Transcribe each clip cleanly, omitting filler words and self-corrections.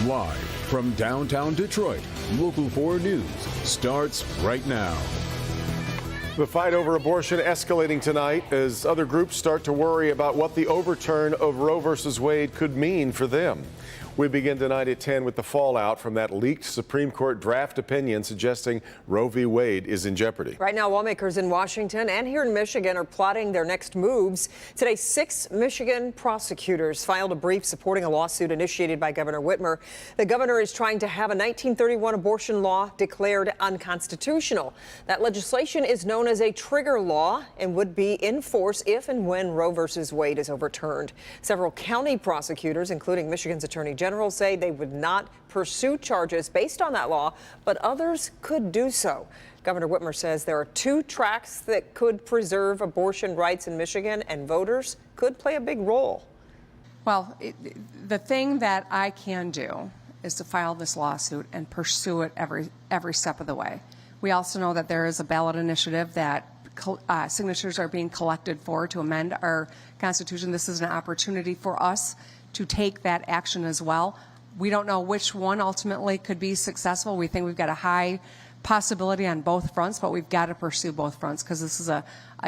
Live from downtown Detroit, Local 4 News starts right now. The fight over abortion escalating tonight as other groups start to worry about what the overturn of Roe v. Wade could mean for them. We begin tonight at 10 with the fallout from that leaked Supreme Court draft opinion suggesting Roe v. Wade is in jeopardy. Right now, lawmakers in Washington and here in Michigan are plotting their next moves. Today, 6 Michigan prosecutors filed a brief supporting a lawsuit initiated by Governor Whitmer. The governor is trying to have a 1931 abortion law declared unconstitutional. That legislation is known as a trigger law and would be in force if and when Roe v. Wade is overturned. Several county prosecutors, including Michigan's Attorney General, say they would not pursue charges based on that law, but others could do so. Governor Whitmer says there are 2 tracks that could preserve abortion rights in Michigan, and voters could play a big role. Well, the thing that I can do is to file this lawsuit and pursue it every step of the way. We also know that there is a ballot initiative that signatures are being collected for to amend our Constitution. This is an opportunity for us to take that action as well. We don't know which one ultimately could be successful. We think we've got a high possibility on both fronts, but we've got to pursue both fronts because this is a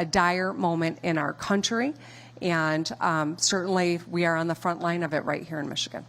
dire moment in our country, and certainly we are on the front line of it right here in Michigan.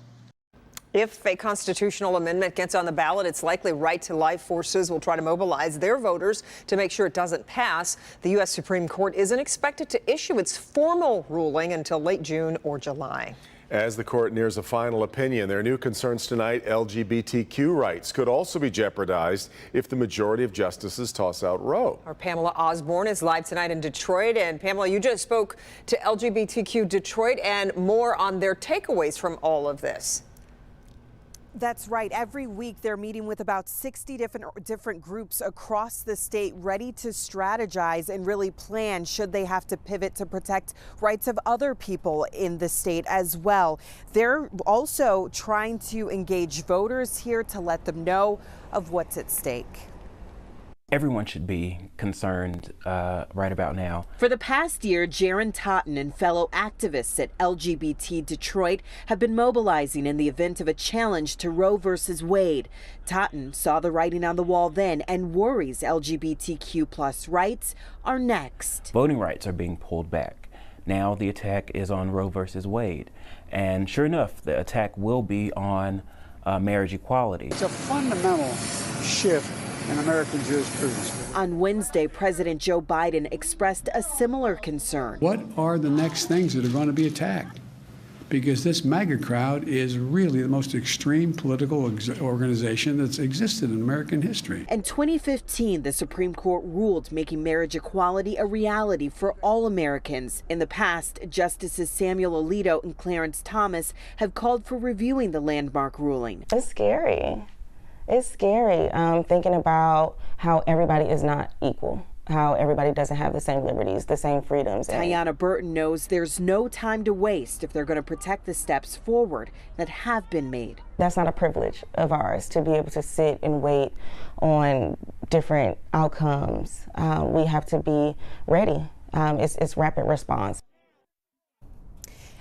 If a constitutional amendment gets on the ballot, it's likely Right to Life forces will try to mobilize their voters to make sure it doesn't pass. The U.S. Supreme Court isn't expected to issue its formal ruling until late June or July. As the court nears a final opinion, there are new concerns tonight. LGBTQ rights could also be jeopardized if the majority of justices toss out Roe. Our Pamela Osborne is live tonight in Detroit. And Pamela, you just spoke to LGBTQ Detroit and more on their takeaways from all of this. That's right. Every week they're meeting with about 60 different groups across the state, ready to strategize and really plan should they have to pivot to protect rights of other people in the state as well. They're also trying to engage voters here to let them know of what's at stake. Everyone should be concerned right about now. For the past year, Jaron Totten and fellow activists at LGBT Detroit have been mobilizing in the event of a challenge to Roe versus Wade. Totten saw the writing on the wall then and worries LGBTQ+ rights are next. Voting rights are being pulled back. Now the attack is on Roe versus Wade. And sure enough, the attack will be on marriage equality. It's a fundamental shift in American jurisprudence. On Wednesday, President Joe Biden expressed a similar concern. What are the next things that are going to be attacked? Because this MAGA crowd is really the most extreme political organization that's existed in American history. In 2015, the Supreme Court ruled making marriage equality a reality for all Americans. In the past, Justices Samuel Alito and Clarence Thomas have called for reviewing the landmark ruling. It's scary. It's scary thinking about how everybody is not equal, how everybody doesn't have the same liberties, the same freedoms. Tiana Burton knows there's no time to waste if they're going to protect the steps forward that have been made. That's not a privilege of ours to be able to sit and wait on different outcomes. We have to be ready. It's rapid response.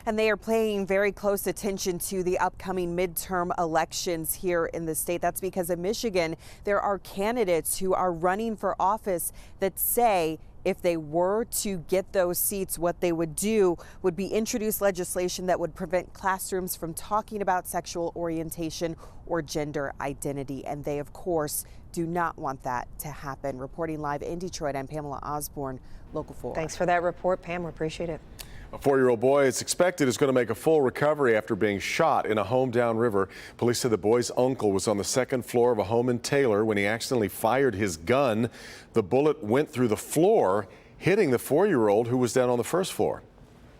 And they are paying very close attention to the upcoming midterm elections here in the state. That's because in Michigan, there are candidates who are running for office that say if they were to get those seats, what they would do would be introduce legislation that would prevent classrooms from talking about sexual orientation or gender identity. And they, of course, do not want that to happen. Reporting live in Detroit, I'm Pamela Osborne, Local 4. Thanks for that report, Pam. We appreciate it. A 4-year-old boy, it's expected, is going to make a full recovery after being shot in a home downriver. Police said the boy's uncle was on the second floor of a home in Taylor when he accidentally fired his gun. The bullet went through the floor, hitting the 4-year-old who was down on the first floor.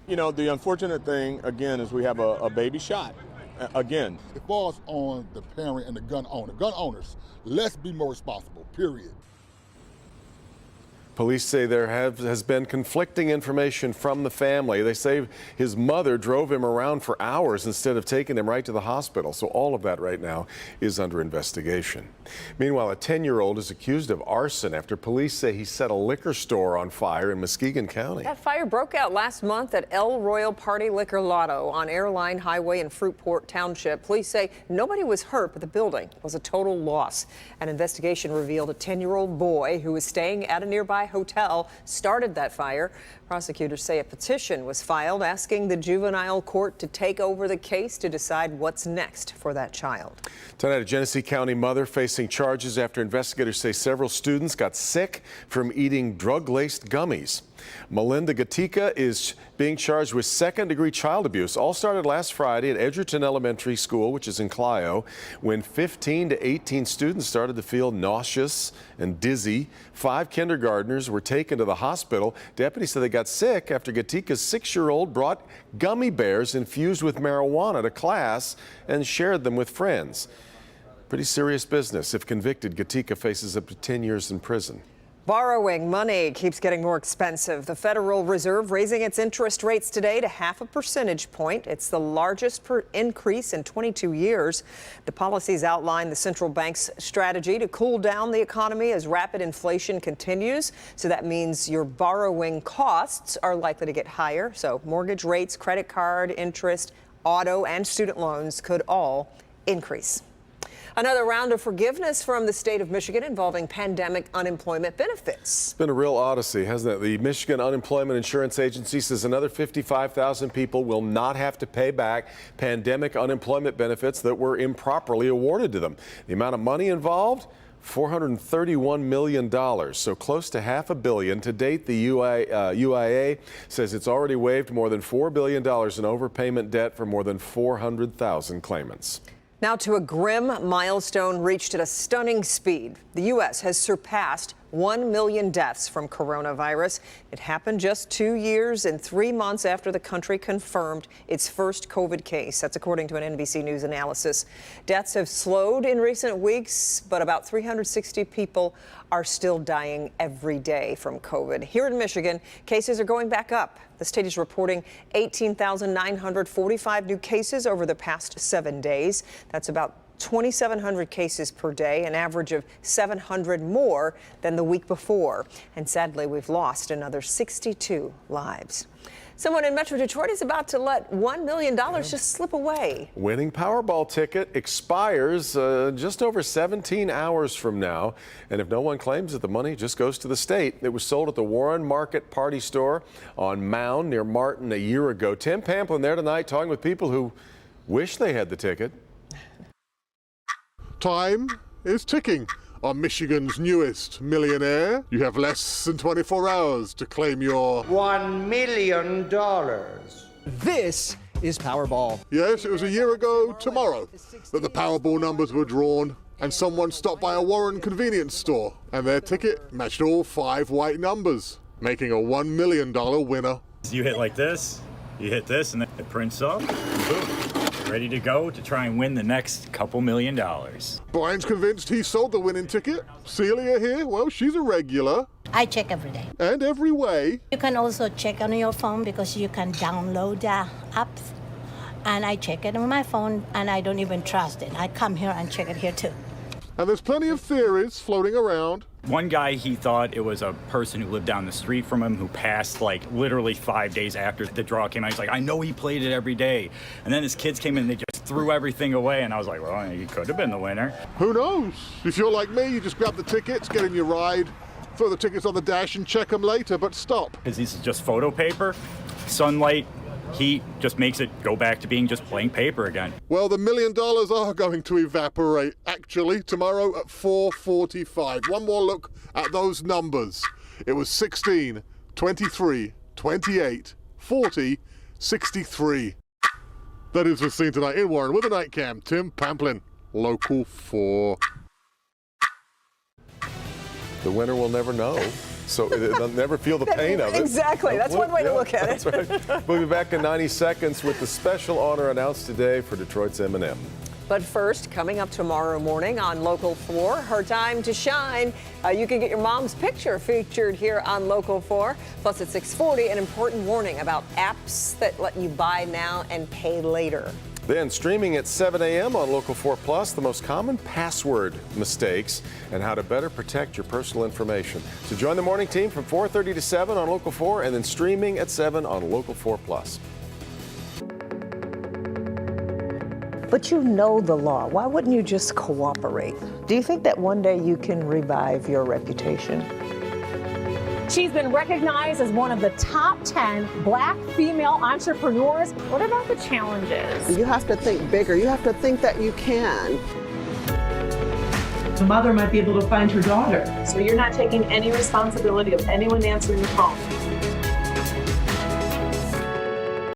You know, the unfortunate thing, again, is we have a baby shot. Again, it falls on the parent and the gun owner. Gun owners, let's be more responsible, period. Police say there has been conflicting information from the family. They say his mother drove him around for hours instead of taking him right to the hospital. So all of that right now is under investigation. Meanwhile, a 10-year-old is accused of arson after police say he set a liquor store on fire in Muskegon County. That fire broke out last month at El Royal Party Liquor Lotto on Airline Highway in Fruitport Township. Police say nobody was hurt, but the building was a total loss. An investigation revealed a 10-year-old boy who was staying at a nearby hotel started that fire. Prosecutors say a petition was filed asking the juvenile court to take over the case to decide what's next for that child. Tonight, a Genesee County mother facing charges after investigators say several students got sick from eating drug-laced gummies. Melinda Gatica is being charged with second-degree child abuse. All started last Friday at Edgerton Elementary School, which is in Clio, when 15 to 18 students started to feel nauseous and dizzy. 5 kindergartners were taken to the hospital. Deputies said they got sick after Gatica's 6-year-old brought gummy bears infused with marijuana to class and shared them with friends. Pretty serious business. If convicted, Gatica faces up to 10 years in prison. Borrowing money keeps getting more expensive. The Federal Reserve raising its interest rates today to 0.5 percentage point. It's the largest increase in 22 years. The policies outline the central bank's strategy to cool down the economy as rapid inflation continues. So that means your borrowing costs are likely to get higher. So mortgage rates, credit card interest, auto and student loans could all increase. Another round of forgiveness from the state of Michigan involving pandemic unemployment benefits. It's been a real odyssey, hasn't it? The Michigan Unemployment Insurance Agency says another 55,000 people will not have to pay back pandemic unemployment benefits that were improperly awarded to them. The amount of money involved? $431 million, so close to $500 million. To date, the UIA says it's already waived more than $4 billion in overpayment debt for more than 400,000 claimants. Now to a grim milestone reached at a stunning speed. The U.S. has surpassed 1 million deaths from coronavirus. It happened just 2 years and 3 months after the country confirmed its first COVID case. That's according to an NBC News analysis. Deaths have slowed in recent weeks, but about 360 people are still dying every day from COVID. Here in Michigan, cases are going back up. The state is reporting 18,945 new cases over the past 7 days. That's about 2,700 cases per day, an average of 700 more than the week before. And sadly, we've lost another 62 lives. Someone in Metro Detroit is about to let $1 million just slip away. Winning Powerball ticket expires just over 17 hours from now. And if no one claims it, the money just goes to the state. It was sold at the Warren Market Party Store on Mound near Martin a year ago. Tim Pamplin there tonight talking with people who wish they had the ticket. Time is ticking. On Michigan's newest millionaire, you have less than 24 hours to claim your $1 million. This is Powerball. Yes, it was a year ago tomorrow that the Powerball numbers were drawn, and someone stopped by a Warren convenience store, and their ticket matched all 5 white numbers, making a $1 million winner. You hit like this, you hit this, and then it prints up, and boom. Ready to go to try and win the next couple $1 million. Brian's convinced he sold the winning ticket. Celia here, well, she's a regular. I check every day. And every way. You can also check on your phone because you can download the apps. And I check it on my phone, and I don't even trust it. I come here and check it here too. And there's plenty of theories floating around. One guy, he thought it was a person who lived down the street from him who passed like literally 5 days after the draw came out. He's like, I know he played it every day. And then his kids came in and they just threw everything away. And I was like, well, he could have been the winner. Who knows? If you're like me, you just grab the tickets, get in your ride, throw the tickets on the dash and check them later, but stop. Because this is just photo paper, sunlight, heat just makes it go back to being just plain paper again. Well, the $1 million are going to evaporate, actually, tomorrow at 4:45. One more look at those numbers. It was 16, 23, 28, 40, 63. That is what's seen tonight in Warren with a night cam. Tim Pamplin, Local 4. The winner will never know. So they'll never feel the pain of it. Exactly. That's one way to look at it. That's right. We'll be back in 90 seconds with the special honor announced today for Detroit's M&M. But first, coming up tomorrow morning on Local 4, her time to shine. You can get your mom's picture featured here on Local 4. Plus at 6:40, an important warning about apps that let you buy now and pay later. Then streaming at 7 a.m. on Local 4 Plus, the most common password mistakes and how to better protect your personal information. So join the morning team from 4:30 to 7 on Local 4 and then streaming at 7 on Local 4 Plus. But you know the law. Why wouldn't you just cooperate? Do you think that one day you can revive your reputation? She's been recognized as one of the top 10 Black female entrepreneurs. What about the challenges? You have to think bigger. You have to think that you can. The mother might be able to find her daughter. So you're not taking any responsibility of anyone answering the phone.